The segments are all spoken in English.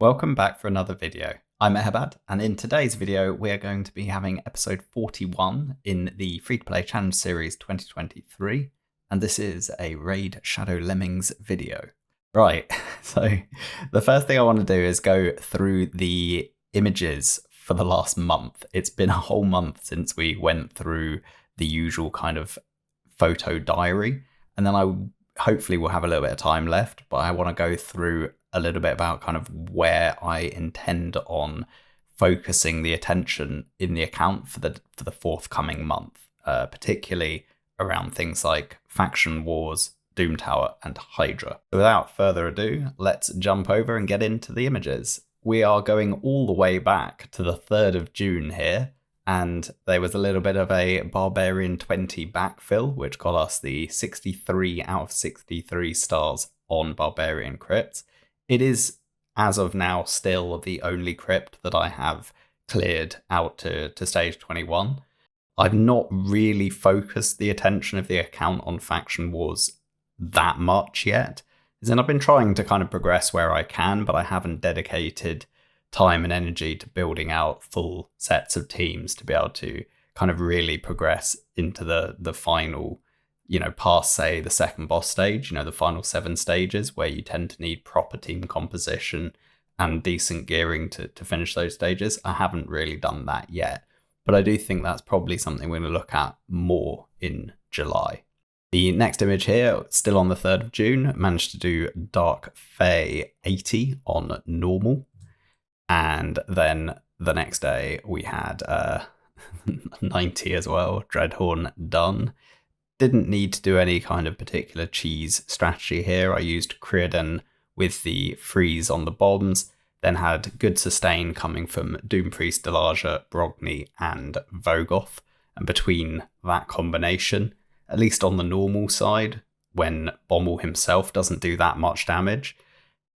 Welcome back for another video. I'm Eharbad, and in today's video we are going to be having episode 41 in the free-to-play challenge series 2023, and this is a Raid Shadow Lemmings video. Right, so the first thing I want to do is go through the images for the last month. It's been a whole month since we went through the usual kind of photo diary, and then I hopefully will have a little bit of time left, but I want to go through a little bit about kind of where I intend on focusing the attention in the account for the forthcoming month, particularly around things like Faction Wars, Doom Tower, and Hydra. So without further ado, let's jump over and get into the images. We are going all the way back to the 3rd of June here, and there was a little bit of a Barbarian 20 backfill, which got us the 63 out of 63 stars on Barbarian crypts. It is, as of now, still the only crypt that I have cleared out to stage 21. I've not really focused the attention of the account on Faction Wars that much yet. As in, I've been trying to kind of progress where I can, but I haven't dedicated time and energy to building out full sets of teams to be able to kind of really progress into the final, past, say, the second boss stage, the final 7 stages where you tend to need proper team composition and decent gearing to finish those stages. I haven't really done that yet, but I do think that's probably something we're going to look at more in July. The next image here, still on the 3rd of June, managed to do Dark Fae 80 on normal. And then the next day we had 90 as well, Dreadhorn done. Didn't need to do any kind of particular cheese strategy here. I used Creedon with the freeze on the bombs, then had good sustain coming from Doompriest, Delaja, Brogni, and Vogoth. And between that combination, at least on the normal side, when Bommel himself doesn't do that much damage,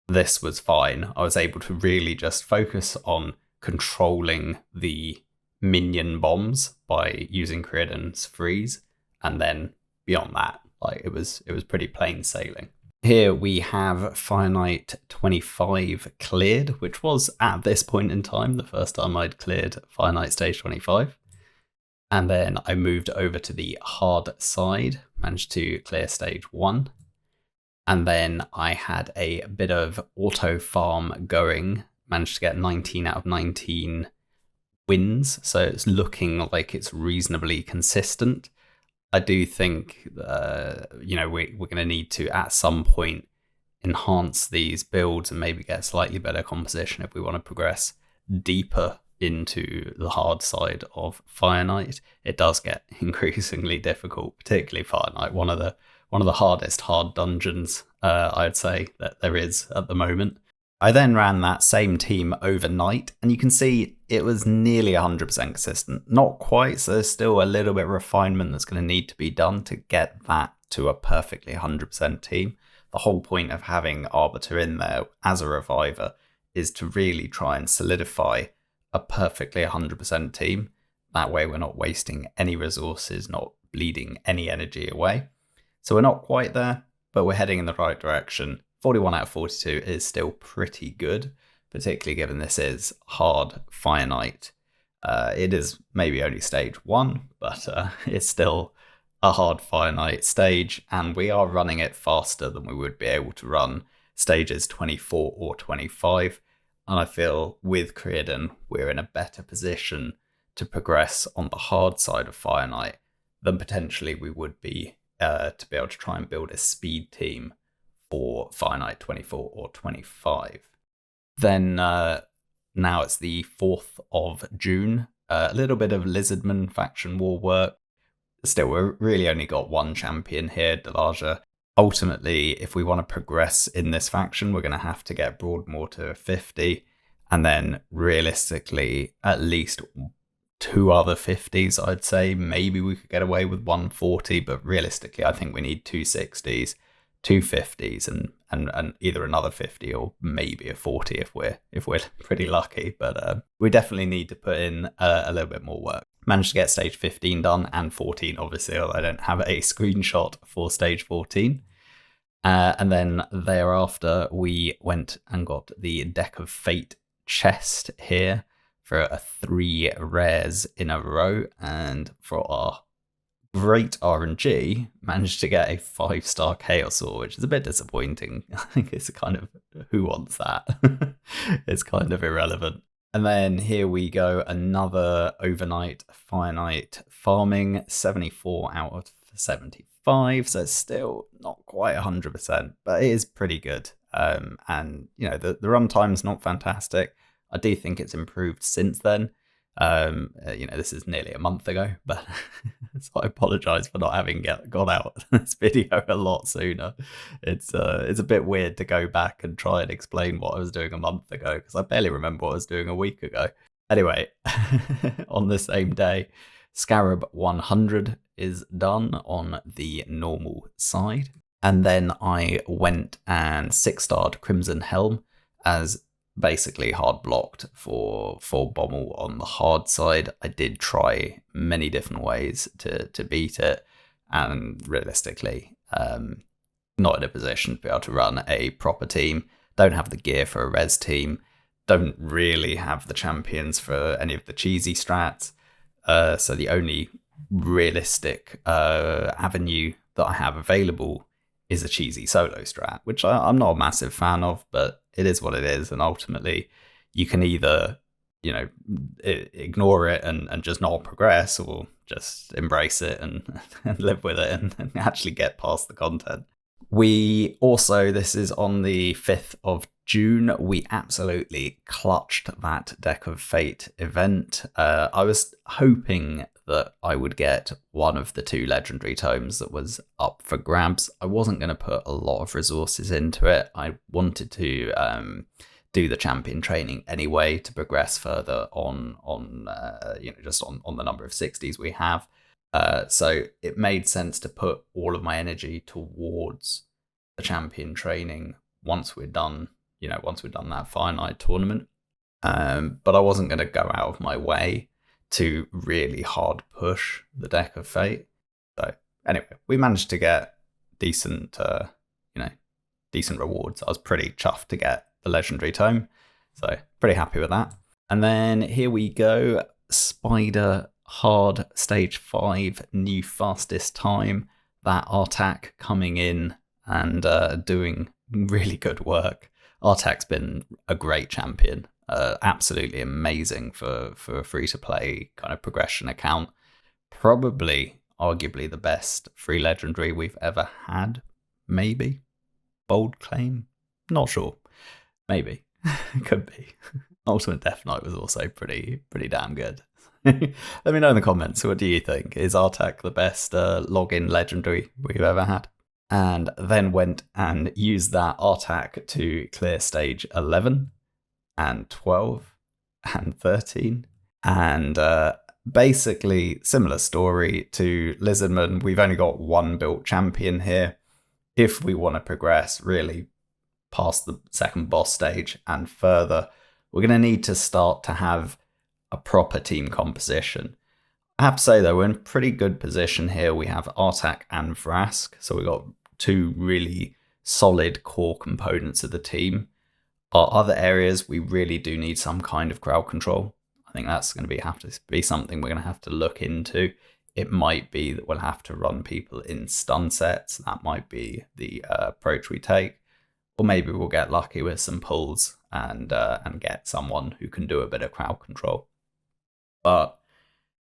this was fine. I was able to really just focus on controlling the minion bombs by using Creedon's freeze, and then beyond that, it was pretty plain sailing. Here we have Fire Knight 25 cleared, which was at this point in time the first time I'd cleared Fire Knight stage 25. And then I moved over to the hard side, managed to clear stage 1. And then I had a bit of auto farm going, managed to get 19 out of 19 wins. So it's looking like it's reasonably consistent. I do think, we're going to need to, at some point, enhance these builds and maybe get slightly better composition if we want to progress deeper into the hard side of Fire Knight. It does get increasingly difficult, particularly Fire Knight, one of the hardest hard dungeons, I'd say, that there is at the moment. I then ran that same team overnight, and you can see it was nearly 100% consistent. Not quite, so there's still a little bit of refinement that's going to need to be done to get that to a perfectly 100% team. The whole point of having Arbiter in there as a reviver is to really try and solidify a perfectly 100% team. That way we're not wasting any resources, not bleeding any energy away. So we're not quite there, but we're heading in the right direction. 41 out of 42 is still pretty good, particularly given this is hard Fire Knight. It is maybe only stage 1, but it's still a hard Fire Knight stage, and we are running it faster than we would be able to run stages 24 or 25. And I feel with Creedon, we're in a better position to progress on the hard side of Fire Knight than potentially we would be to be able to try and build a speed team for Fire Knight 24 or 25. Then now it's the 4th of June. A little bit of Lizardman faction war work. Still, we've really only got one champion here, Delaja. Ultimately, if we want to progress in this faction, we're going to have to get Broadmoor to 50. And then realistically, at least 2 other 50s, I'd say. Maybe we could get away with 140, but realistically, I think we need 2 60s. 2 50s and either another 50 or maybe a 40 if we're pretty lucky, but we definitely need to put in a little bit more work. Managed to get stage 15 done and 14, obviously, although I don't have a screenshot for stage 14. And then thereafter, we went and got the Deck of Fate chest here for a 3 rares in a row. And for our great RNG, managed to get a 5-star Chaos Ore, which is a bit disappointing. I think it's a kind of, who wants that? It's kind of irrelevant. And then here we go, another overnight Fire Knight farming, 74 out of 75, so it's still not quite 100%, but it is pretty good. And you know, the runtime's not fantastic. I do think it's improved since then. You know, this is nearly a month ago, but so I apologize for not having got out this video a lot sooner. It's a bit weird to go back and try and explain what I was doing a month ago, because I barely remember what I was doing a week ago. Anyway, on the same day, Scarab 100 is done on the normal side. And then I went and 6-starred Crimson Helm as basically hard blocked for Bommel on the hard side. I did try many different ways to beat it, and realistically, not in a position to be able to run a proper team. Don't have the gear for a res team. Don't really have the champions for any of the cheesy strats. So the only realistic avenue that I have available is a cheesy solo strat, which I'm not a massive fan of, but it is what it is. And ultimately, you can either, you know, ignore it and just not progress, or just embrace it and live with it and actually get past the content. We also, this is on the 5th of June, we absolutely clutched that Deck of Fate event. I was hoping that I would get one of the 2 legendary tomes that was up for grabs. I wasn't going to put a lot of resources into it. I wanted to do the champion training anyway to progress further on you know, just on the number of 60s we have. So it made sense to put all of my energy towards the champion training once we're done, you know, once we've done that Fire Knight tournament. But I wasn't going to go out of my way to really hard push the Deck of Fate. So anyway, we managed to get decent, you know, decent rewards. I was pretty chuffed to get the legendary tome, so pretty happy with that. And then here we go, Spider Hard Stage 5, new fastest time. That Artak coming in and doing really good work. Artak's been a great champion. Absolutely amazing for a free-to-play kind of progression account. Probably, arguably, the best free legendary we've ever had. Maybe. Bold claim? Not sure. Maybe. Could be. Ultimate Death Knight was also pretty damn good. Let me know in the comments, what do you think? Is Artak the best login legendary we've ever had? And then went and used that Artak to clear stage 11. And 12 and 13, and basically similar story to Lizardman. We've only got 1 built champion here. If we want to progress really past the 2nd boss stage and further, we're going to need to start to have a proper team composition. I have to say though, we're in pretty good position here. We have Artak and Vrask, so we've got 2 really solid core components of the team. Our other areas, we really do need some kind of crowd control. I think that's going to have to be something we're going to have to look into. It might be that we'll have to run people in stun sets. That might be the approach we take. Or maybe we'll get lucky with some pulls and get someone who can do a bit of crowd control. But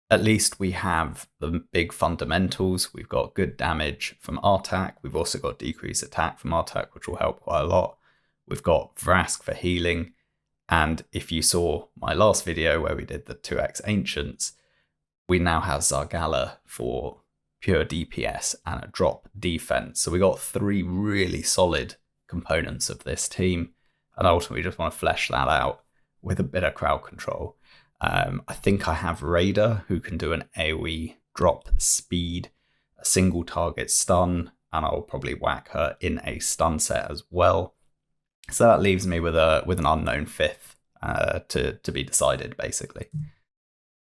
at least we have the big fundamentals. We've got good damage from Artak. We've also got decreased attack from Artak, which will help quite a lot. We've got Vrask for healing, and if you saw my last video where we did the 2x Ancients, we now have Zargala for pure DPS and a drop defense. So we got 3 really solid components of this team, and ultimately just want to flesh that out with a bit of crowd control. I think I have Raider, who can do an AoE drop speed, a single target stun, and I'll probably whack her in a stun set as well. So that leaves me with an unknown 5th to be decided, basically.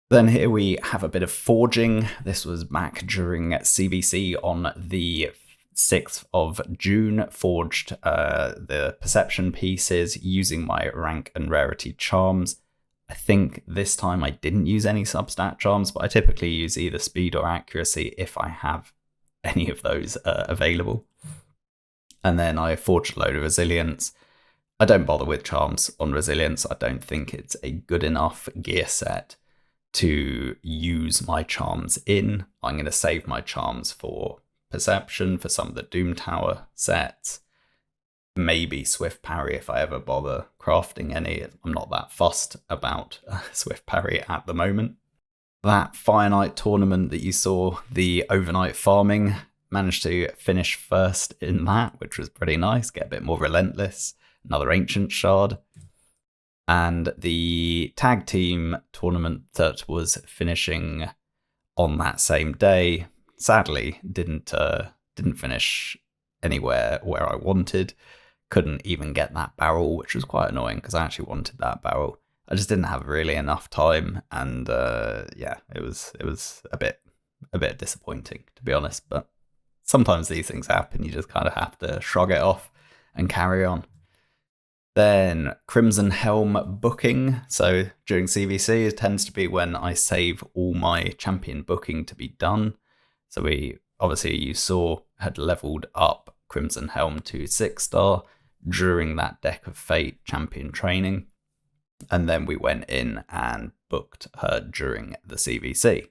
Then here we have a bit of forging. This was back during CVC on the 6th of June, forged the perception pieces using my rank and rarity charms. I think this time I didn't use any substat charms, but I typically use either speed or accuracy if I have any of those available. And then I forged a load of resilience. I don't bother with charms on resilience. I don't think it's a good enough gear set to use my charms in. I'm going to save my charms for perception, for some of the Doom Tower sets. Maybe Swift Parry if I ever bother crafting any. I'm not that fussed about Swift Parry at the moment. That Fire Night tournament that you saw, the overnight farming, managed to finish first in that, which was pretty nice, get a bit more relentless. Another Ancient Shard. And the tag team tournament that was finishing on that same day, sadly, didn't finish anywhere where I wanted. Couldn't even get that barrel, which was quite annoying because I actually wanted that barrel. I just didn't have really enough time, and yeah, it was a bit disappointing, to be honest. But sometimes these things happen. You just kind of have to shrug it off and carry on. Then Crimson Helm booking. So during CVC, it tends to be when I save all my champion booking to be done. So we, obviously you saw, had leveled up Crimson Helm to 6-star during that Deck of Fate champion training. And then we went in and booked her during the CVC.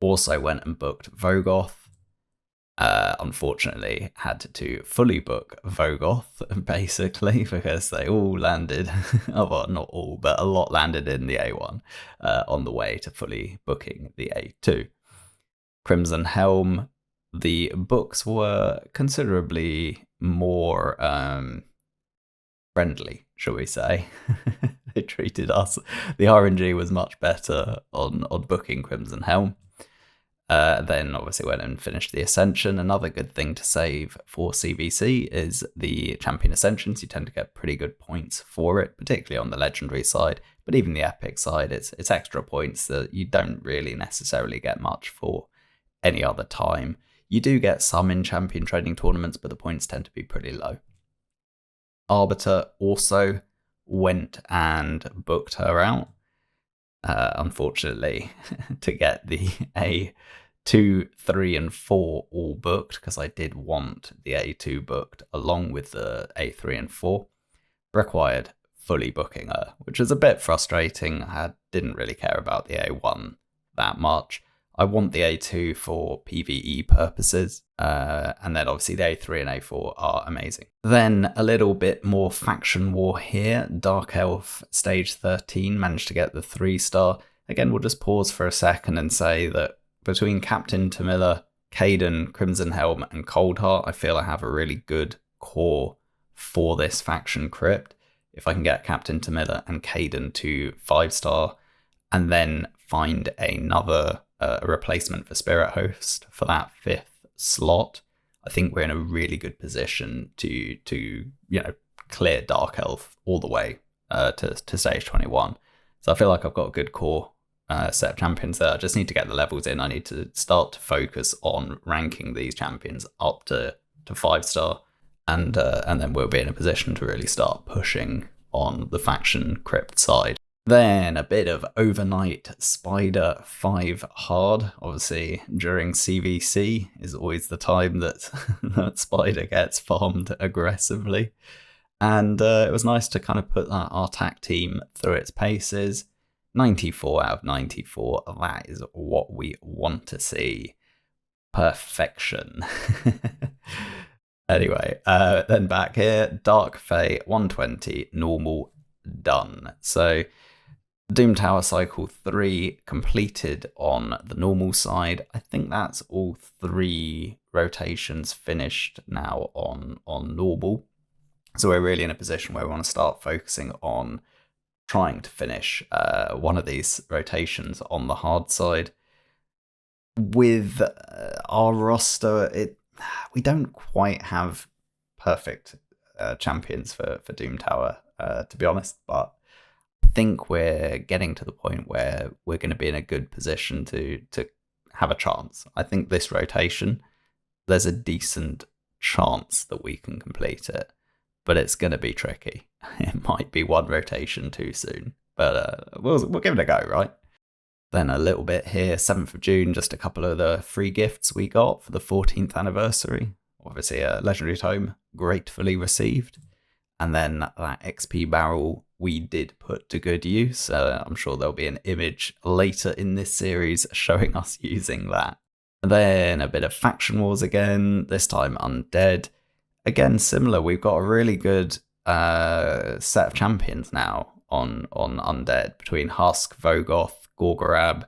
Also went and booked Vogoth. Unfortunately, had to fully book Vogoth, basically, because they all landed, well, not all, but a lot landed in the A1 on the way to fully booking the A2. Crimson Helm, the books were considerably more friendly, shall we say. They treated us. The RNG was much better on booking Crimson Helm. Then obviously went and finished the Ascension. Another good thing to save for CVC is the Champion Ascensions. You tend to get pretty good points for it, particularly on the Legendary side, but even the Epic side, it's extra points that you don't really necessarily get much for any other time. You do get some in Champion Training tournaments, but the points tend to be pretty low. Arbiter also went and booked her out. Unfortunately, to get the A2, 3, and 4 all booked, because I did want the A2 booked along with the A3 and 4, required fully booking her, which was a bit frustrating. I didn't really care about the A1 that much. I want the A2 for PvE purposes, and then obviously the A3 and A4 are amazing. Then a little bit more faction war here. Dark Elf Stage 13 managed to get the 3-star. Again, we'll just pause for a second and say that between Captain Tamilla, Caden, Crimson Helm, and Coldheart, I feel I have a really good core for this faction crypt. If I can get Captain Tamilla and Caden to 5-star, and then find another replacement for Spirit Host for that 5th slot, I think we're in a really good position to clear Dark Elf all the way to stage 21. So I feel like I've got a good core set of champions there. I just need to get the levels in. I need to start to focus on ranking these champions up to 5-star, and then we'll be in a position to really start pushing on the faction crypt side. Then a bit of overnight Spider 5 hard. Obviously, during CVC is always the time that that Spider gets farmed aggressively. And it was nice to kind of put that Artac team through its paces. 94 out of 94. That is what we want to see. Perfection. Anyway, then back here, Dark Fae 120, normal, done. So Doom Tower Cycle 3 completed on the normal side. I think that's all 3 rotations finished now on normal. So we're really in a position where we want to start focusing on trying to finish one of these rotations on the hard side. With our roster, we don't quite have perfect champions for Doom Tower, to be honest, but I think we're getting to the point where we're going to be in a good position to have a chance. I think this rotation, there's a decent chance that we can complete it, but it's going to be tricky. It might be one rotation too soon, but we'll give it a go, right? Then a little bit here, 7th of June, just a couple of the free gifts we got for the 14th anniversary. Obviously a legendary tome, gratefully received. And then that XP barrel we did put to good use. I'm sure there'll be an image later in this series showing us using that. And then a bit of Faction Wars again, this time Undead. Again, similar, we've got a really good set of champions now on Undead between Husk, Vogoth, Gorgorab,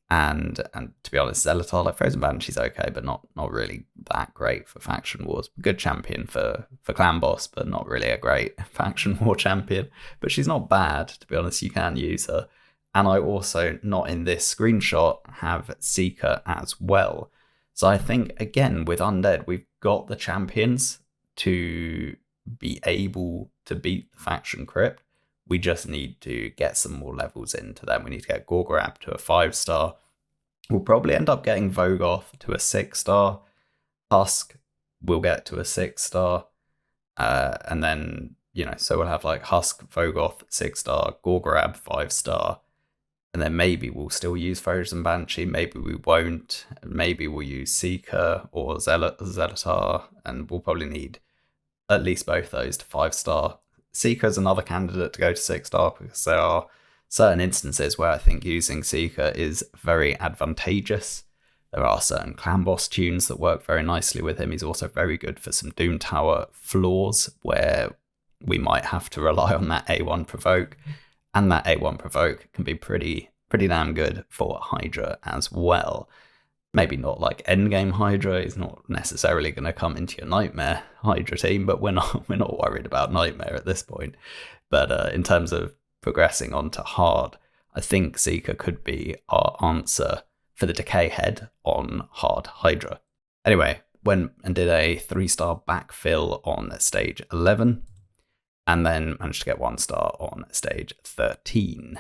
and to be honest, Zelatar. Like Frozen Banshee's okay, but not really that great for Faction Wars. Good champion for Clan Boss, but not really a great Faction War champion. But she's not bad, to be honest. You can use her. And I also, not in this screenshot, have Seeker as well. So I think, again, with Undead, we've got the champions to be able to beat the Faction Crypt. We just need to get some more levels into them. We need to get Gorgorab to a 5-star. We'll probably end up getting Vogoth to a 6-star. Husk will get to a 6-star. And then, so we'll have like Husk, Vogoth, 6-star, Gorgorab, 5-star. And then maybe we'll still use Frozen Banshee, maybe we won't. Maybe we'll use Seeker or Zelatar, and we'll probably need at least both those to 5-star. Seeker's another candidate to go to 6-star because there are certain instances where I think using Seeker is very advantageous. There are certain Clan Boss tunes that work very nicely with him. He's also very good for some Doom Tower floors where we might have to rely on that A1 provoke. And that A1 provoke can be pretty damn good for Hydra as well. Maybe not like endgame Hydra. He's not necessarily going to come into your Nightmare Hydra team, but we're not worried about Nightmare at this point. But in terms of progressing on to hard, I think Seeker could be our answer for the Decay Head on hard Hydra. Anyway, went and did a 3-star backfill on stage 11. And then managed to get 1-star on stage 13.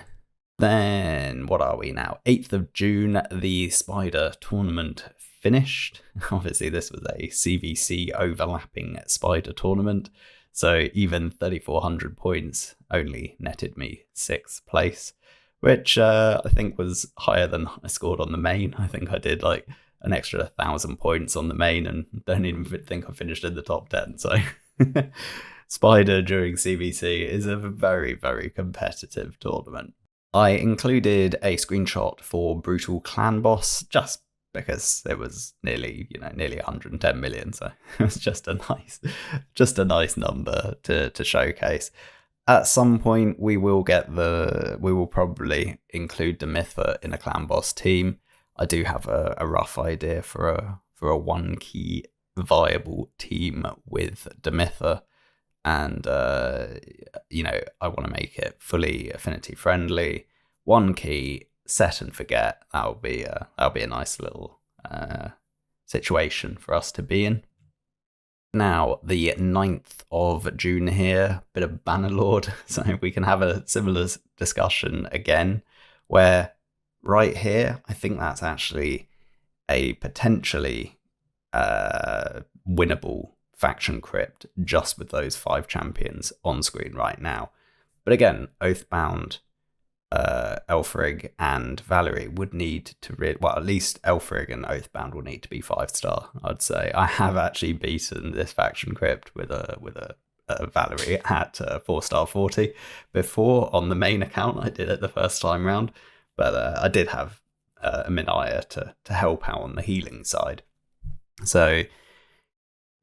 Then, what are we now? 8th of June, the Spider tournament finished. Obviously, this was a CVC overlapping Spider tournament. So even 3,400 points only netted me 6th place, which I think was higher than I scored on the main. I think I did like an extra 1,000 points on the main and don't even think I finished in the top 10. So Spider during CVC is a very, very competitive tournament. I included a screenshot for Brutal Clan Boss just because it was nearly 110 million, so it was just a nice number to showcase. At some point, we will probably include Demytha in a Clan Boss team. I do have a rough idea for a 1-key viable team with Demytha. And, I want to make it fully affinity friendly. 1 key, set and forget. That'll be a nice little situation for us to be in. Now, the 9th of June here, bit of Bannerlord. So we can have a similar discussion again, where right here, I think that's actually a potentially winnable Faction Crypt just with those 5 champions on screen right now. But again, Oathbound, Elfrig and Valerie would need to at least Elfrig and Oathbound will need to be 5-star, I'd say. I have actually beaten this Faction Crypt with a Valerie at 4-star 40 before on the main account. I did it the first time round, but I did have a Minaya to help out on the healing side. So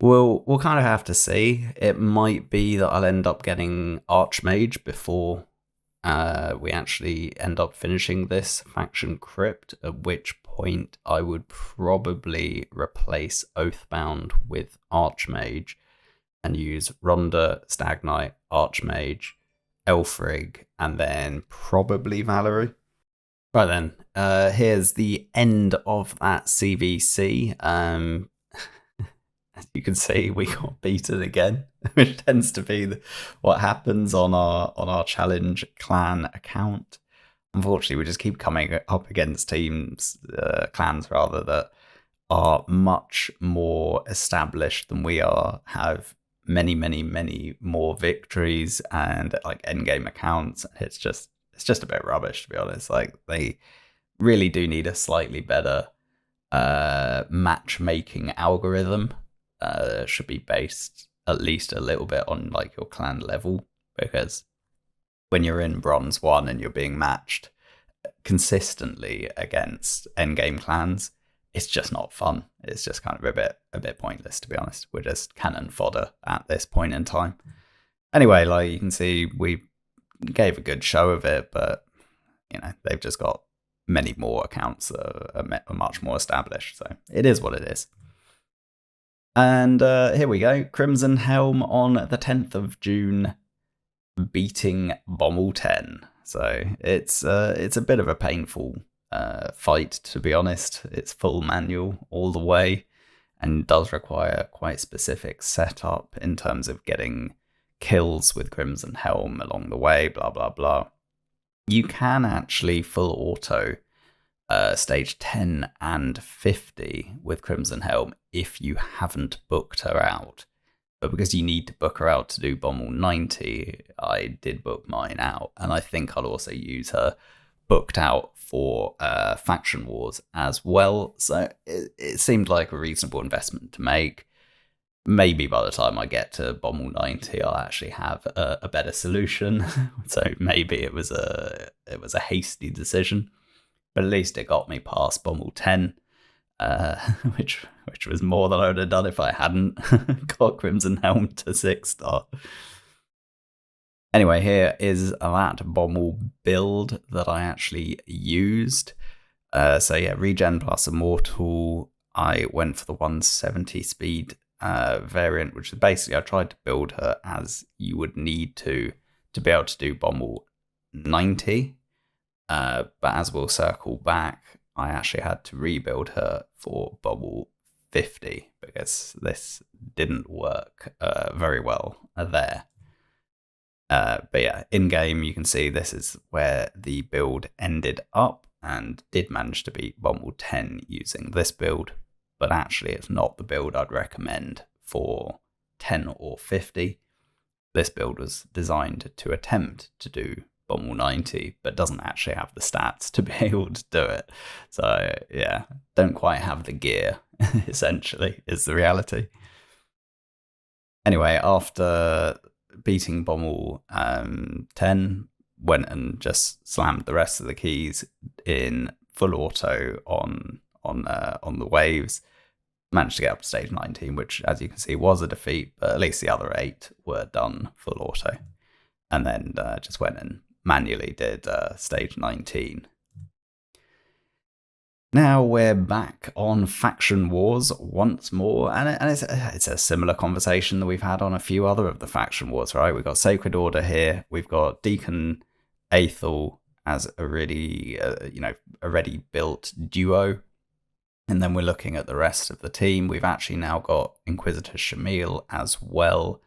we'll kind of have to see. It might be that I'll end up getting Archmage before we actually end up finishing this Faction Crypt, at which point I would probably replace Oathbound with Archmage and use Rhonda, Stag Knight, Archmage, Elfrig, and then probably Valerie. Right then, here's the end of that CVC. As you can see, we got beaten again, which tends to be what happens on our challenge clan account. Unfortunately, we just keep coming up against clans rather, that are much more established than we are, have many, many, many more victories and like endgame accounts. It's just a bit rubbish, to be honest. Like, they really do need a slightly better matchmaking algorithm. Should be based at least a little bit on like your clan level, because when you're in bronze 1 and you're being matched consistently against endgame clans, it's just not fun. It's just kind of a bit pointless, to be honest. We're just cannon fodder at this point in time. Anyway, like you can see, we gave a good show of it, but you know, they've just got many more accounts that are much more established. So it is what it is. And here we go. Crimson Helm on the 10th of June, beating Bommel 10. So it's a bit of a painful fight, to be honest. It's full manual all the way, and does require quite specific setup in terms of getting kills with Crimson Helm along the way, blah, blah, blah. You can actually full auto stage 10 and 50 with Crimson Helm if you haven't booked her out. But because you need to book her out to do Bommel 90, I did book mine out. And I think I'll also use her booked out for Faction Wars as well. So it seemed like a reasonable investment to make. Maybe by the time I get to Bommel 90, I'll actually have a better solution. So maybe it was a hasty decision, but at least it got me past Bommel 10, which was more than I would have done if I hadn't got Crimson Helm to 6-star. Anyway, here is that Bommel build that I actually used. So yeah, regen plus Immortal. I went for the 170 speed variant, which is basically, I tried to build her as you would need to be able to do Bommel 90. But as we'll circle back, I actually had to rebuild her for Bommel 50 because this didn't work very well there. But yeah, in game you can see this is where the build ended up, and did manage to beat Bommel 10 using this build, but actually it's not the build I'd recommend for 10 or 50. This build was designed to attempt to do Bommel 90, but doesn't actually have the stats to be able to do it. So yeah, don't quite have the gear, essentially, is the reality. Anyway, after beating Bommel 10, went and just slammed the rest of the keys in full auto on the waves. Managed to get up to stage 19, which, as you can see, was a defeat, but at least the other 8 were done full auto. And then just went and manually did stage 19. Now we're back on Faction Wars once more, and it's a similar conversation that we've had on a few other of the Faction Wars, right? We've got Sacred Order here, we've got Deacon Aethel as a really, a ready built duo, and then we're looking at the rest of the team. We've actually now got Inquisitor Shamil as well.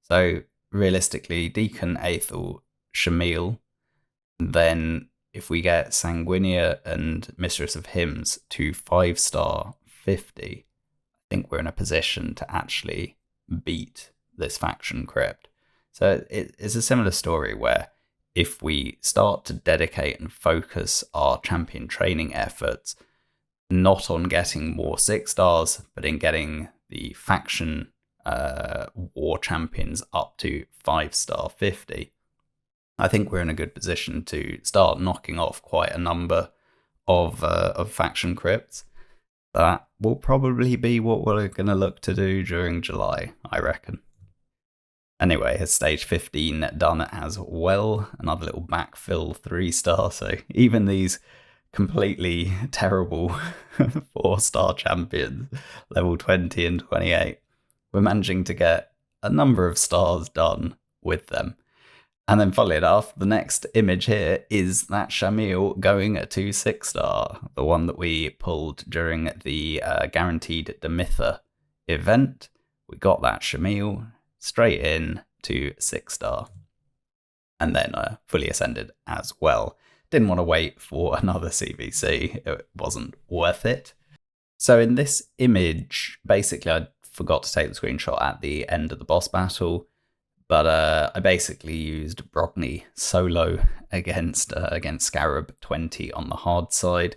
So realistically, Deacon Aethel, Shamil, then if we get Sanguinia and Mistress of Hymns to 5-star 50, I think we're in a position to actually beat this faction crypt. So it's a similar story where if we start to dedicate and focus our champion training efforts not on getting more 6-stars, but in getting the faction war champions up to 5-star 50, I think we're in a good position to start knocking off quite a number of faction crypts. That will probably be what we're going to look to do during July, I reckon. Anyway, here's stage 15 done as well. Another little backfill 3-star. So even these completely terrible 4-star champions, level 20 and 28, we're managing to get a number of stars done with them. And then, funnily enough, the next image here is that Shamil going to 6-star, the one that we pulled during the Guaranteed Demitha event. We got that Shamil straight in to 6-star, and then fully ascended as well. Didn't want to wait for another CVC, it wasn't worth it. So in this image, basically I forgot to take the screenshot at the end of the boss battle, but I basically used Brogni solo against Scarab 20 on the hard side.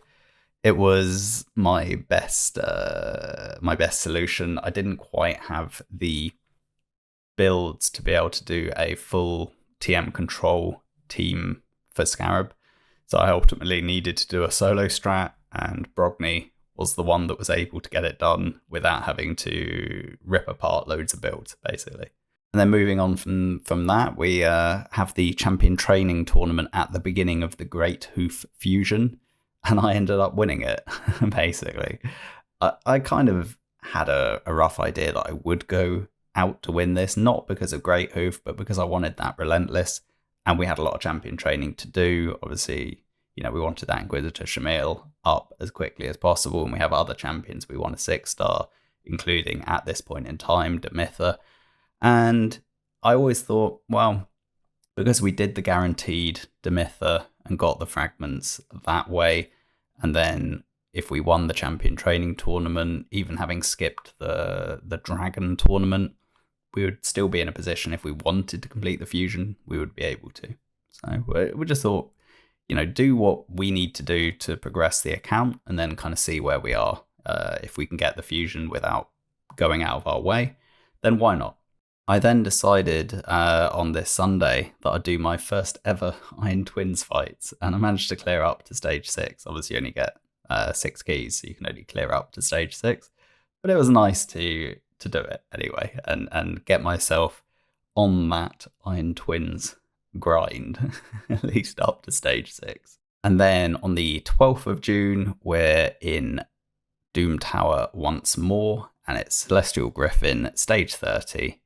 It was my best solution. I didn't quite have the builds to be able to do a full TM control team for Scarab, so I ultimately needed to do a solo strat, and Brogni was the one that was able to get it done without having to rip apart loads of builds, basically. And then moving on from that, we have the champion training tournament at the beginning of the Great Hoof Fusion, and I ended up winning it, basically. I kind of had a rough idea that I would go out to win this, not because of Great Hoof, but because I wanted that Relentless, and we had a lot of champion training to do. Obviously, we wanted that Inquisitor Shamil up as quickly as possible, and we have other champions we want a 6-star, including, at this point in time, Demitha. And I always thought, well, because we did the guaranteed Demitha and got the fragments that way, and then if we won the champion training tournament, even having skipped the dragon tournament, we would still be in a position, if we wanted to complete the fusion, we would be able to. So we just thought, do what we need to do to progress the account, and then kind of see where we are. If we can get the fusion without going out of our way, then why not? I then decided on this Sunday that I'd do my first ever Iron Twins fights, and I managed to clear up to stage 6. Obviously, you only get 6 keys, so you can only clear up to stage 6. But it was nice to do it anyway, and get myself on that Iron Twins grind, at least up to stage 6. And then on the 12th of June, we're in Doom Tower once more, and it's Celestial Griffin, stage 30.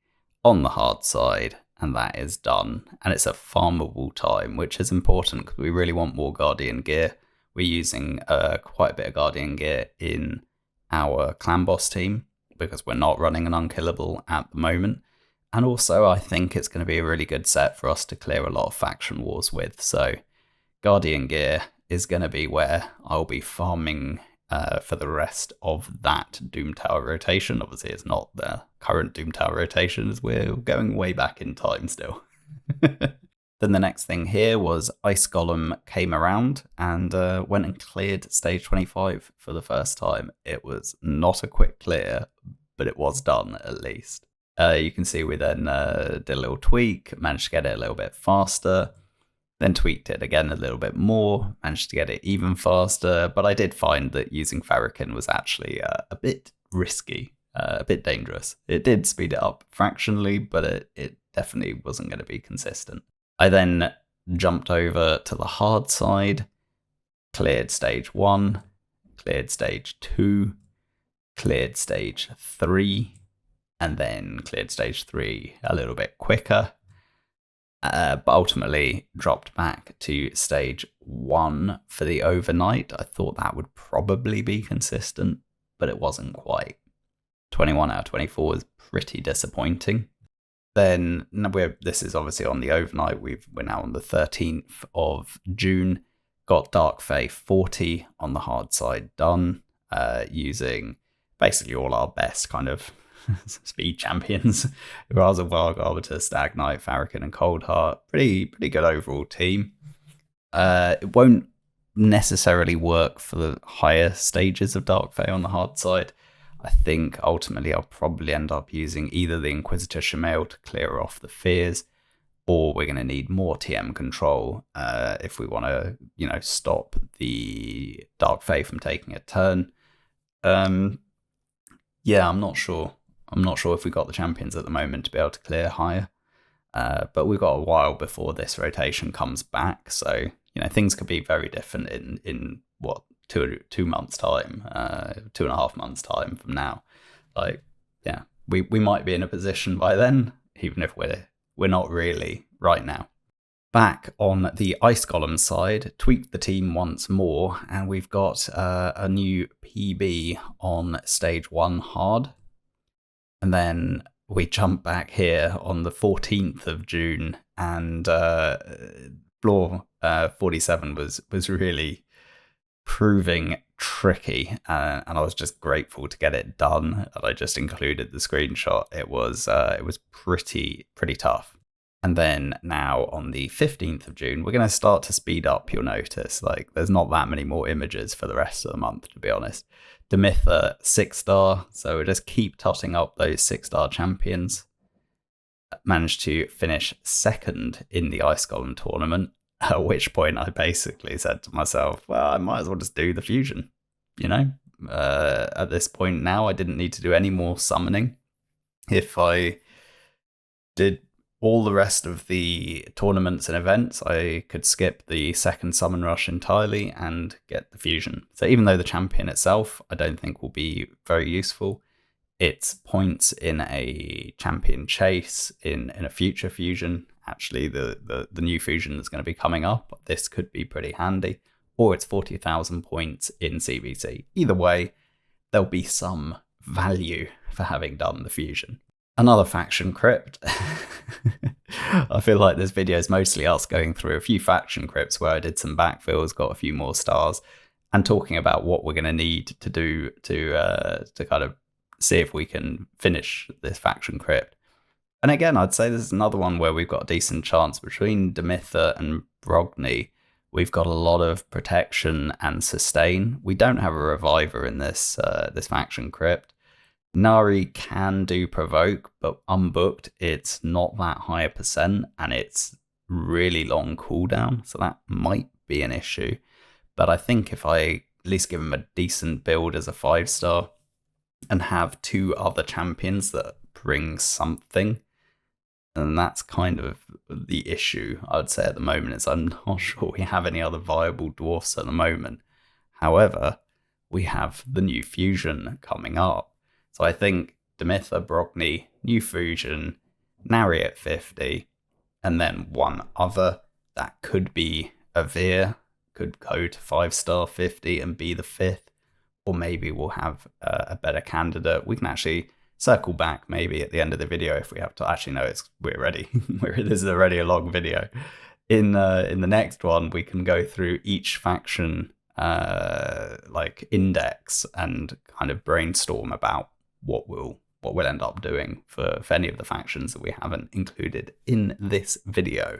On the hard side, and that is done. And it's a farmable time, which is important because we really want more Guardian gear. We're using quite a bit of Guardian gear in our clan boss team because we're not running an unkillable at the moment. And also, I think it's going to be a really good set for us to clear a lot of faction wars with. So Guardian gear is going to be where I'll be farming for the rest of that Doom Tower rotation. Obviously, it's not the current Doom Tower rotation, as we're going way back in time still. Then the next thing here was Ice Golem came around and went and cleared stage 25 for the first time. It was not a quick clear, but it was done at least. You can see we then did a little tweak, managed to get it a little bit faster. Then tweaked it again a little bit more, managed to get it even faster, but I did find that using Farrakhan was actually a bit risky, a bit dangerous. It did speed it up fractionally, but it definitely wasn't going to be consistent. I then jumped over to the hard side, cleared stage 1, cleared stage 2, cleared stage 3, and then cleared stage 3 a little bit quicker. But ultimately dropped back to stage 1 for the overnight. I thought that would probably be consistent, but it wasn't quite. 21 out of 24 is pretty disappointing. Then this is obviously on the overnight. We're now on the 13th of June. Got Dark Fae 40 on the hard side done, using basically all our best kind of speed champions. Raza, Varg, Arbiter, Stag Knight, Farrakhan, and Coldheart. Pretty good overall team. It won't necessarily work for the higher stages of Dark Fae on the hard side. I think ultimately I'll probably end up using either the Inquisitor Shamail to clear off the fears, or we're going to need more TM control if we want to, stop the Dark Fae from taking a turn. Yeah, I'm not sure. I'm not sure if we got the champions at the moment to be able to clear higher, but we've got a while before this rotation comes back. So, things could be very different in what, 2 months time, 2.5 months time from now. We might be in a position by then, even if we're not really right now. Back on the Ice Golem side, tweaked the team once more, and we've got a new PB on stage 1 hard. And then we jump back here on the 14th of June, and floor 47 was really proving tricky, and I was just grateful to get it done. And I just included the screenshot. It was pretty tough. And then now on the 15th of June, we're going to start to speed up, you'll notice. Like, there's not that many more images for the rest of the month, to be honest. Demitha, 6-star, so we'll just keep totting up those 6-star champions. Managed to finish second in the Ice Golem tournament, at which point I basically said to myself, well, I might as well just do the fusion, you know? At this point now, I didn't need to do any more summoning. If I did all the rest of the tournaments and events, I could skip the second summon rush entirely and get the fusion. So even though the champion itself I don't think will be very useful, its points in a champion chase, in a future fusion, actually the new fusion that's going to be coming up, this could be pretty handy, or it's 40,000 points in CBC. Either way, there'll be some value for having done the fusion. Another faction crypt. I feel like this video is mostly us going through a few faction crypts where I did some backfills, got a few more stars, and talking about what we're going to need to do to kind of see if we can finish this faction crypt. And again, I'd say this is another one where we've got a decent chance. Between Demitha and Brogni, we've got a lot of protection and sustain. We don't have a reviver in this faction crypt. Nari can do provoke, but unbooked, it's not that high a percent, and it's really long cooldown, so that might be an issue. But I think if I at least give him a decent build as a 5-star and have 2 other champions that bring something, and that's kind of the issue, I would say, at the moment, is I'm not sure we have any other viable dwarfs at the moment. However, we have the new fusion coming up. So I think Demitha, Brogni, new fusion, Nari at 50, and then one other that could be a Veer, could go to 5-star 50 and be the 5th, or maybe we'll have a better candidate. We can actually circle back maybe at the end of the video if we have to. Actually, no, we're ready. This is already a long video. In the next one, we can go through each faction like index and kind of brainstorm about what we'll end up doing for any of the factions that we haven't included in this video.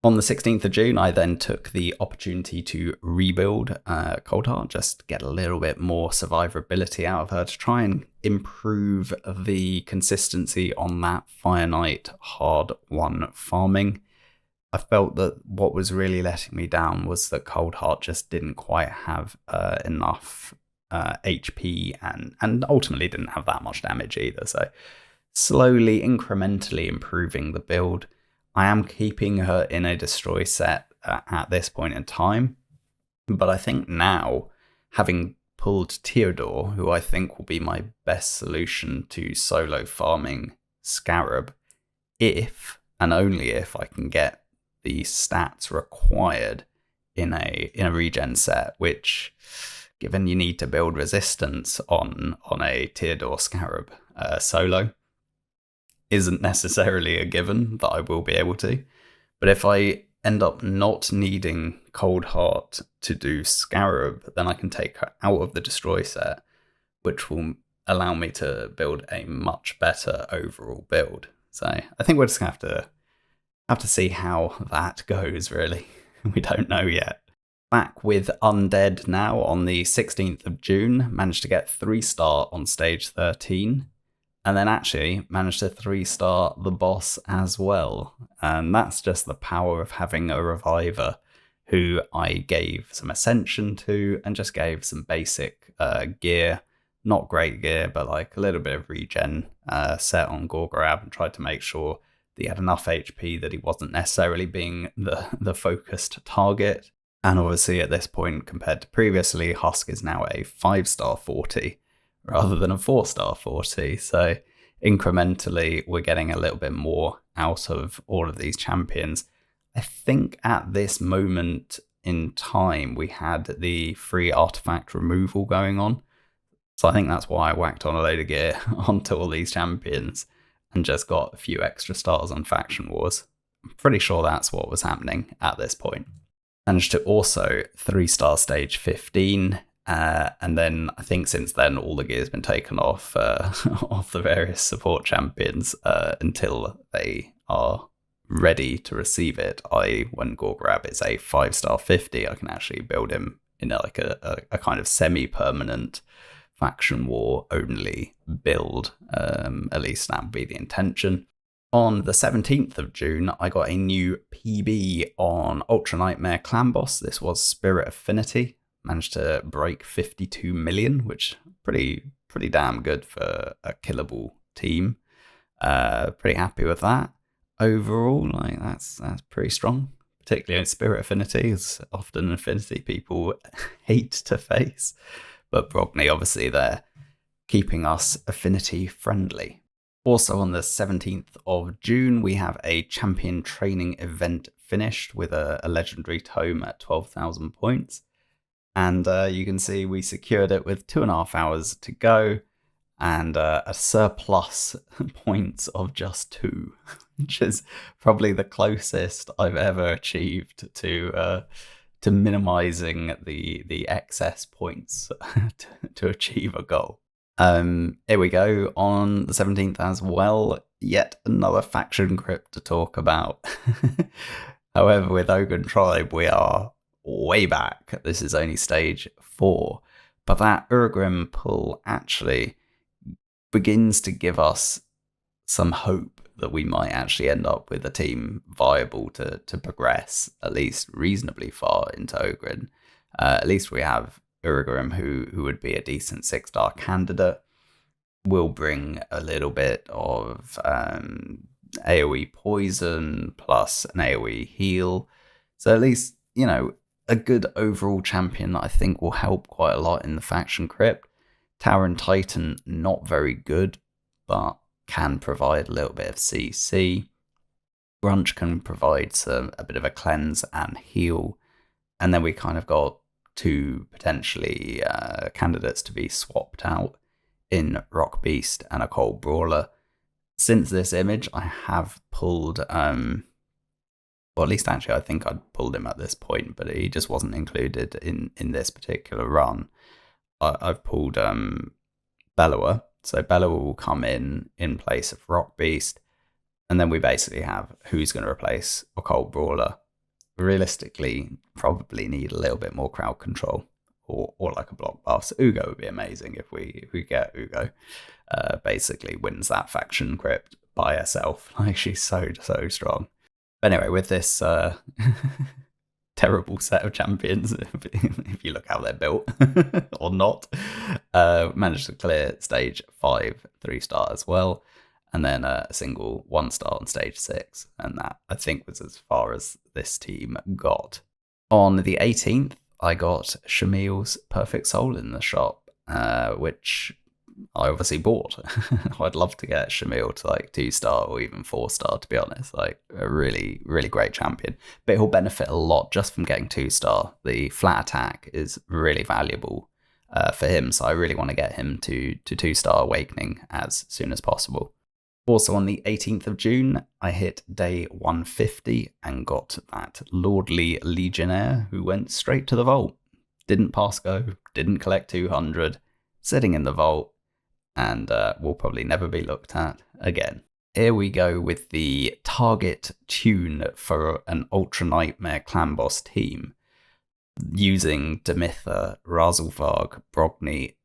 On the 16th of June, I then took the opportunity to rebuild Coldheart, just get a little bit more survivability out of her to try and improve the consistency on that Fire Knight hard one farming. I felt that what was really letting me down was that Coldheart just didn't quite have enough HP and ultimately didn't have that much damage either. So slowly, incrementally improving the build. I am keeping her in a destroy set at this point in time, but I think now, having pulled Theodore, who I think will be my best solution to solo farming Scarab, if and only if I can get the stats required in a regen set, which, given you need to build resistance on a Theodore Scarab solo, isn't necessarily a given that I will be able to. But if I end up not needing Coldheart to do Scarab, then I can take her out of the destroy set, which will allow me to build a much better overall build. So I think we're just gonna have to see how that goes, really. We don't know yet. Back with Undead now on the 16th of June, managed to get 3-star on stage 13. And then actually managed to 3-star the boss as well. And that's just the power of having a reviver who I gave some ascension to and just gave some basic gear. Not great gear, but like a little bit of regen set on Gorgorab, and tried to make sure that he had enough HP that he wasn't necessarily being the focused target. And obviously at this point, compared to previously, Husk is now a 5-star 40. Rather than a 4-star 40. So incrementally, we're getting a little bit more out of all of these champions. I think at this moment in time, we had the free artifact removal going on. So I think that's why I whacked on a load of gear onto all these champions and just got a few extra stars on Faction Wars. I'm pretty sure that's what was happening at this point. Managed to also 3-star stage 15. And then I think since then all the gear's been taken off off the various support champions until they are ready to receive it. When Gorgrab is a 5-star 50, I can actually build him in like a kind of semi-permanent faction war only build. At least that would be the intention. On the 17th of June, I got a new PB on Ultra Nightmare Clan Boss. This was Spirit Affinity. Managed to break 52 million, which pretty damn good for a killable team. Pretty happy with that. Overall, like that's pretty strong. Particularly in Spirit Affinity, is often Affinity people hate to face. But Brogni, obviously, they're keeping us Affinity friendly. Also on the 17th of June, we have a champion training event finished with a legendary tome at 12,000 points. And you can see we secured it with 2.5 hours to go and a surplus points of just 2, which is probably the closest I've ever achieved to minimizing the excess points to achieve a goal. Here we go on the 17th as well. Yet another faction crypt to talk about. However, with Ogun Tribe, we are way back. This is only stage 4. But that Urgrim pull actually begins to give us some hope that we might actually end up with a team viable to progress at least reasonably far into Ogrin. At least we have Urgrim, who would be a decent 6-star candidate, will bring a little bit of AoE poison plus an AoE heal. So at least, a good overall champion that I think will help quite a lot in the faction crypt. Tower and Titan, not very good, but can provide a little bit of CC. Brunch can provide a bit of a cleanse and heal. And then we kind of got 2 potentially candidates to be swapped out in Rock Beast and a Cold Brawler. Since this image, I have pulled, well, at least actually I think I'd pulled him at this point, but he just wasn't included in this particular run. I've pulled Bellower. So Bellower will come in place of Rock Beast, and then we basically have who's going to replace a Cold Brawler. Realistically, probably need a little bit more crowd control or like a block buff. So Ugo would be amazing if we get Ugo. Basically wins that faction crypt by herself. Like, she's so strong. But anyway, with this terrible set of champions, if you look how they're built or not, managed to clear stage 5 3-star as well. And then a single 1-star on stage 6. And that, I think, was as far as this team got. On the 18th, I got Shamil's Perfect Soul in the shop, which I obviously bought. I'd love to get Shamil to like 2-star or even 4-star, to be honest. Like, a really, really great champion. But he'll benefit a lot just from getting 2-star. The flat attack is really valuable for him. So I really want to get him to 2-star Awakening as soon as possible. Also on the 18th of June, I hit day 150 and got that Lordly Legionnaire who went straight to the vault. Didn't pass go, didn't collect 200, sitting in the vault, and will probably never be looked at again. Here we go with the target tune for an Ultra Nightmare Clan Boss team, using Demitha, Razelvarg, Brogni,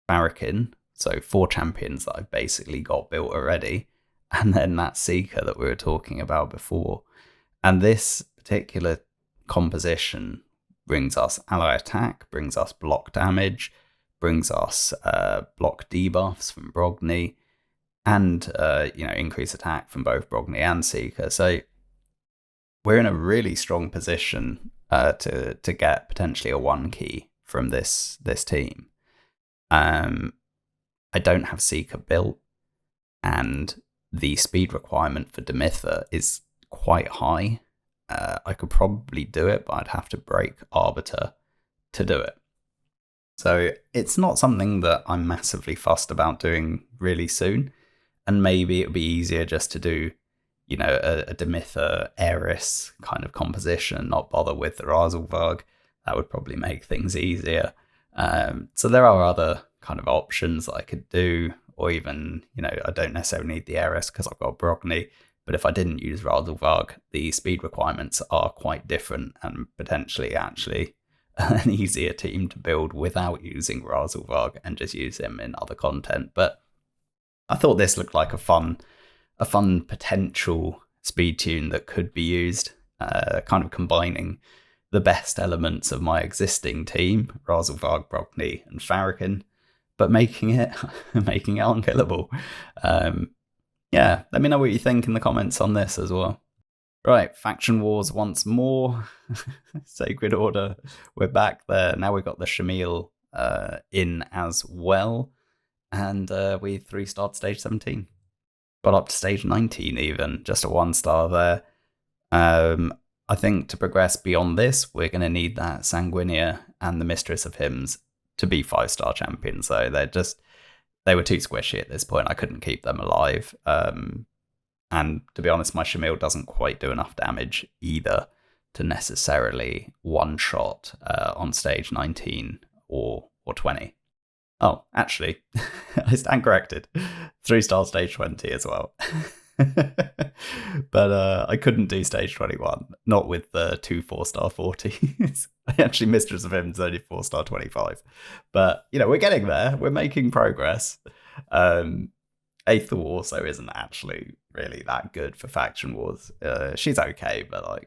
Farrakhan. So 4 champions that I've basically got built already. And then that Seeker that we were talking about before. And this particular composition brings us ally attack, brings us block damage, brings us block debuffs from Brogni, and increased attack from both Brogni and Seeker. So we're in a really strong position to get potentially a 1 key from this team. I don't have Seeker built, and the speed requirement for Demitha is quite high. I could probably do it, but I'd have to break Arbiter to do it. So it's not something that I'm massively fussed about doing really soon, and maybe it would be easier just to do, a Demitha Eris kind of composition, not bother with the Razelvarg. That would probably make things easier. So there are other kind of options that I could do, or even, I don't necessarily need the Heiress because I've got Brogni. But if I didn't use Razelvarg, the speed requirements are quite different and potentially actually an easier team to build without using Razelvarg and just use him in other content. But I thought this looked like a fun potential speed tune that could be used, kind of combining the best elements of my existing team, Razelvarg, Brogni, and Farrakhan, but making it unkillable. Yeah, let me know what you think in the comments on this as well. Right, Faction Wars once more. Sacred Order, we're back there. Now we've got the Shamil in as well. And we 3-starred stage 17. Got up to stage 19 even, just a 1-star there. I think to progress beyond this, we're going to need that Sanguinia and the Mistress of Hymns to be 5-star champions. So they were too squishy at this point. I couldn't keep them alive. And to be honest, my Shamil doesn't quite do enough damage either to necessarily one-shot on stage 19 or 20. Oh, actually, I stand corrected. 3-star stage 20 as well. But I couldn't do stage 21, not with the 2 4-star 40s. Actually, Mistress of Hymns only 4-star 25. But, we're getting there. We're making progress. Aethel also isn't actually really that good for Faction Wars. She's okay, but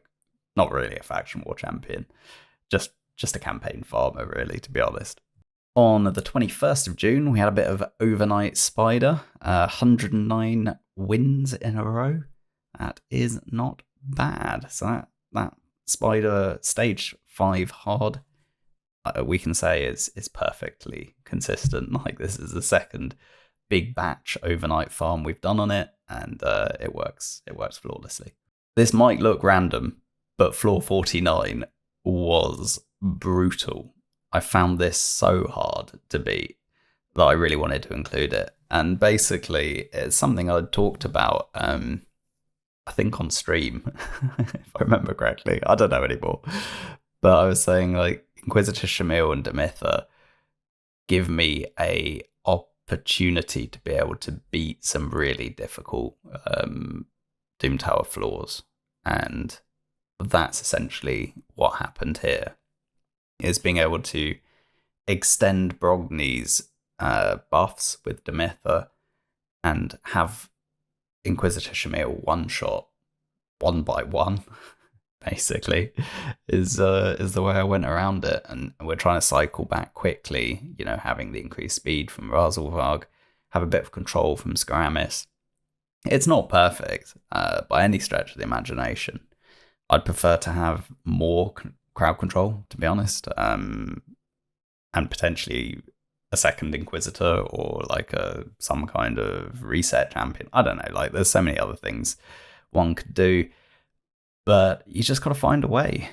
not really a Faction War champion. Just a campaign farmer, really, to be honest. On the 21st of June, we had a bit of overnight spider. 109 wins in a row. That is not bad. So that spider stage 5 hard, we can say is perfectly consistent. This is the second big batch overnight farm we've done on it, and it works flawlessly. This might look random, but floor 49 was brutal. I found this so hard to beat that I really wanted to include it. And basically, it's something I'd talked about, I think on stream, if I remember correctly. I don't know anymore. But I was saying, Inquisitor Shamil and Demitha give me a opportunity to be able to beat some really difficult Doom Tower floors. And that's essentially what happened here. Is being able to extend Brogni's buffs with Demitha and have Inquisitor Shamil one-shot 1 by 1, basically, is the way I went around it. And we're trying to cycle back quickly, having the increased speed from Razelvarg, have a bit of control from Skaramis. It's not perfect by any stretch of the imagination. I'd prefer to have more crowd control, to be honest, and potentially a second Inquisitor or some kind of reset champion. I don't know, there's so many other things one could do, but you just got to find a way.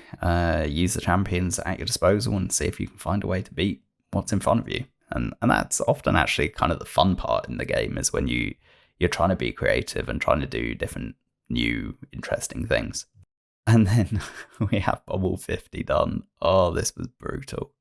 Use the champions at your disposal and see if you can find a way to beat what's in front of you. And that's often actually kind of the fun part in the game, is when you're trying to be creative and trying to do different, new, interesting things. And then we have Bubble 50 done. Oh, this was brutal.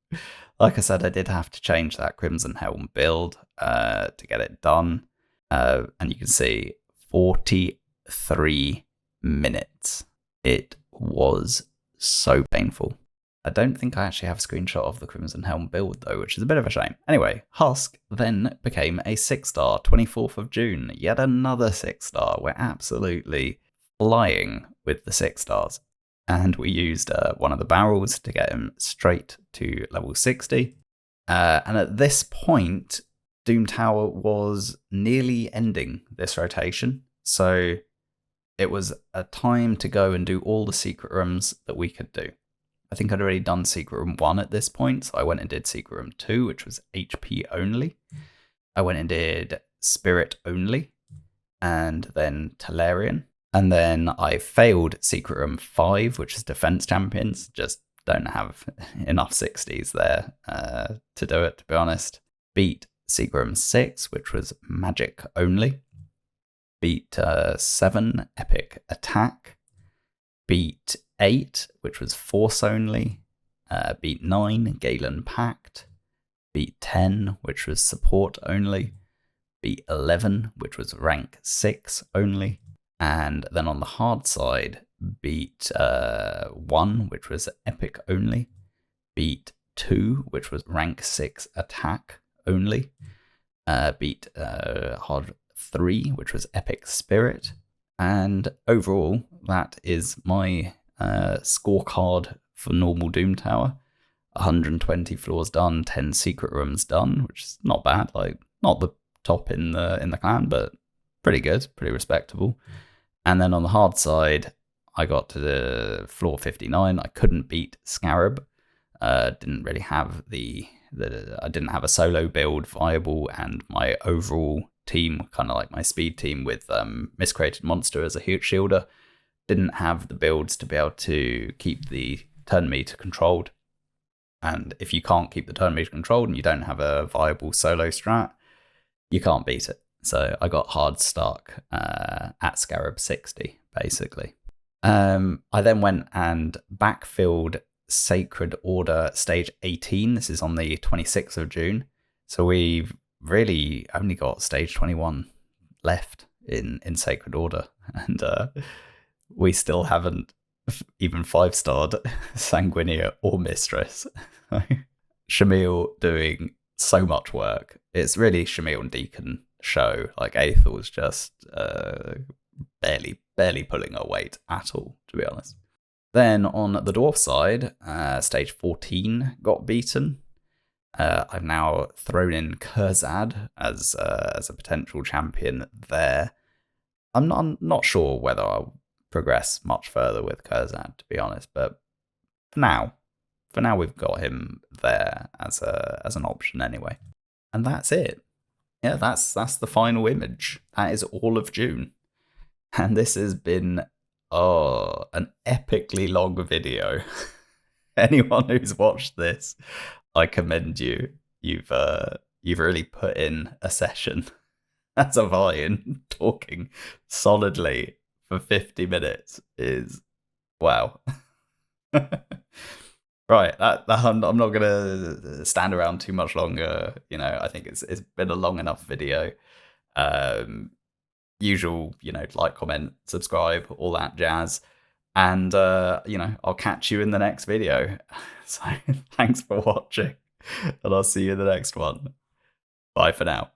Like I said, I did have to change that Crimson Helm build to get it done. And you can see 43 minutes. It was so painful. I don't think I actually have a screenshot of the Crimson Helm build, though, which is a bit of a shame. Anyway, Husk then became a 6-star, 24th of June. Yet another 6-star. We're absolutely flying with the 6-stars. And we used one of the barrels to get him straight to level 60. And at this point, Doom Tower was nearly ending this rotation. So it was a time to go and do all the secret rooms that we could do. I think I'd already done Secret Room 1 at this point, so I went and did Secret Room 2, which was HP only. I went and did Spirit only, and then Talarian. And then I failed Secret Room 5, which is Defense Champions. Just don't have enough 60s there to do it, to be honest. Beat Secret Room 6, which was Magic only. Beat 7, Epic Attack. Beat 8, which was Force only. Beat 9, Galen Pact. beat 10, which was support only, beat 11, which was rank 6 only, and then on the hard side, beat 1, which was epic only, beat 2, which was rank 6 attack only, beat hard 3, which was epic spirit, and overall, that is my scorecard for normal Doom Tower. 120 floors done, 10 secret rooms done, which is not bad. Like, not the top in the clan, but pretty good, pretty respectable. And then on the hard side, I got to the floor 59. I couldn't beat Scarab. Didn't really have I didn't have a solo build viable, and my overall team, kind of like my speed team with Miscreated Monster as a shielder, didn't have the builds to be able to keep the turn meter controlled. And if you can't keep the turn meter controlled and you don't have a viable solo strat, you can't beat it. So I got hard stuck at Scarab 60, basically. I then went and backfilled Sacred Order Stage 18. This is on the 26th of June. So we've really only got Stage 21 left in Sacred Order. And we still haven't even 5-starred Sanguinier or Mistress. Shamil doing so much work. It's really Shamil and Deacon show. Like, Aethel's just barely pulling her weight at all, to be honest. Then on the dwarf side, stage 14 got beaten. I've now thrown in Kurzad as a potential champion there. I'm not sure whether I'll progress much further with Kurzad, to be honest, but for now we've got him there as an option anyway. And that's it. Yeah, that's the final image. That is all of June. And this has been an epically long video. Anyone who's watched this, I commend you. You've really put in a session. As of Iron, talking solidly for 50 minutes is wow. Right, I'm not gonna stand around too much longer. I think it's been a long enough video. Usual, like, comment, subscribe, all that jazz, and I'll catch you in the next video. So thanks for watching, and I'll see you in the next one. Bye for now.